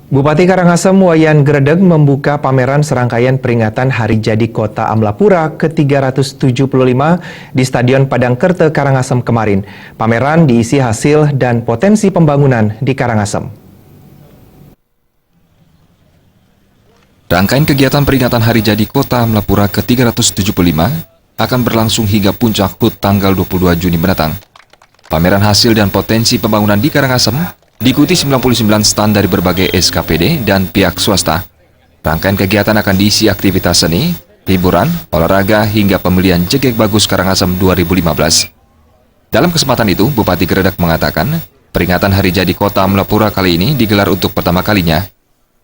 Bupati Karangasem Wayan Gredeg membuka pameran serangkaian peringatan Hari Jadi Kota Amlapura ke-375 di Stadion Padangkerte Karangasem kemarin. Pameran diisi hasil dan potensi pembangunan di Karangasem. Rangkaian kegiatan peringatan Hari Jadi Kota Amlapura ke-375 akan berlangsung hingga puncak HUT tanggal 22 Juni mendatang. Pameran hasil dan potensi pembangunan di Karangasem diikuti 99 stand dari berbagai SKPD dan pihak swasta. Rangkaian kegiatan akan diisi aktivitas seni, hiburan, olahraga, hingga pemilihan Jegek Bagus Karangasem 2015. Dalam kesempatan itu, Bupati Gredeg mengatakan, peringatan Hari Jadi Kota Amlapura kali ini digelar untuk pertama kalinya.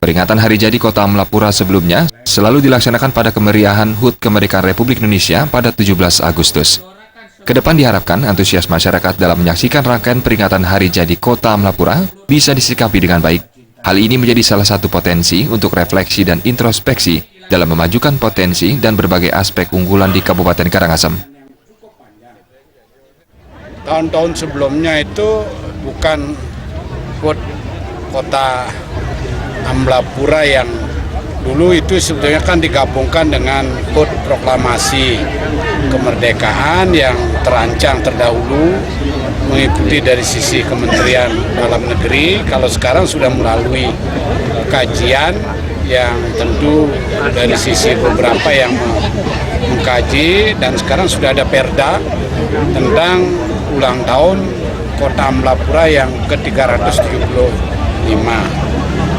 Peringatan Hari Jadi Kota Amlapura sebelumnya selalu dilaksanakan pada kemeriahan HUT Kemerdekaan Republik Indonesia pada 17 Agustus. Kedepan diharapkan antusias masyarakat dalam menyaksikan rangkaian peringatan Hari Jadi Kota Amlapura bisa disikapi dengan baik. Hal ini menjadi salah satu potensi untuk refleksi dan introspeksi dalam memajukan potensi dan berbagai aspek unggulan di Kabupaten Karangasem. Tahun-tahun sebelumnya itu bukan HUT Kota Amlapura yang dulu itu sebetulnya kan digabungkan dengan HUT Proklamasi Kemerdekaan yang terancang terdahulu mengikuti dari sisi Kementerian Dalam Negeri. Kalau sekarang sudah melalui kajian yang tentu dari sisi beberapa yang mengkaji, dan sekarang sudah ada perda tentang ulang tahun Kota Amlapura yang ke-375.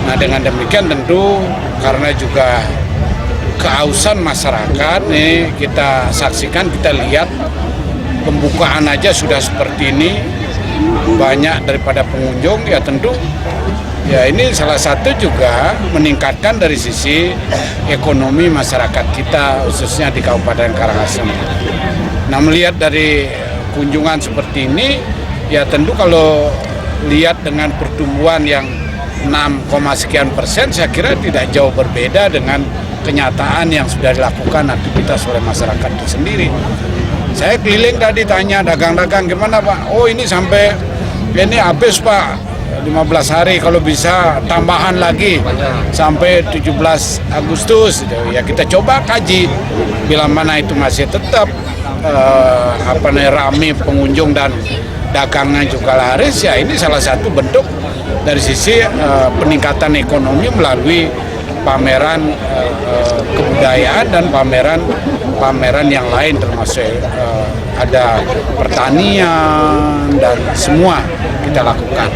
Nah, dengan demikian tentu karena juga keausan masyarakat nih kita saksikan, kita lihat pembukaan aja sudah seperti ini, banyak daripada pengunjung, ya tentu ya ini salah satu juga meningkatkan dari sisi ekonomi masyarakat kita khususnya di Kabupaten Karangasem. Nah, melihat dari kunjungan seperti ini ya tentu kalau lihat dengan pertumbuhan yang 6, sekian persen, saya kira tidak jauh berbeda dengan kenyataan yang sudah dilakukan aktivitas oleh masyarakat itu sendiri. Saya keliling tadi tanya dagang-dagang gimana Pak? Oh ini sampai ini habis Pak, 15 hari, kalau bisa tambahan lagi sampai 17 Agustus. Ya kita coba kaji, bila mana itu masih tetap ramai pengunjung dan dagangnya juga laris, ya ini salah satu bentuk dari sisi peningkatan ekonomi melalui pameran kebudayaan dan pameran yang lain, termasuk ada pertanian dan semua kita lakukan.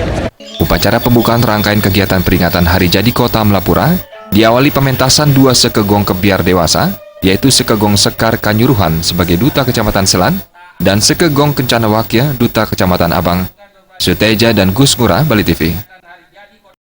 Upacara pembukaan rangkaian kegiatan peringatan Hari Jadi Kota Amlapura diawali pementasan 2 sekegong kebiar dewasa, yaitu Sekegong Sekar Kanyuruhan sebagai Duta Kecamatan Selan dan Sekegong Kencana Wakya Duta Kecamatan Abang. Suteja dan Gus Ngurah, Bali TV.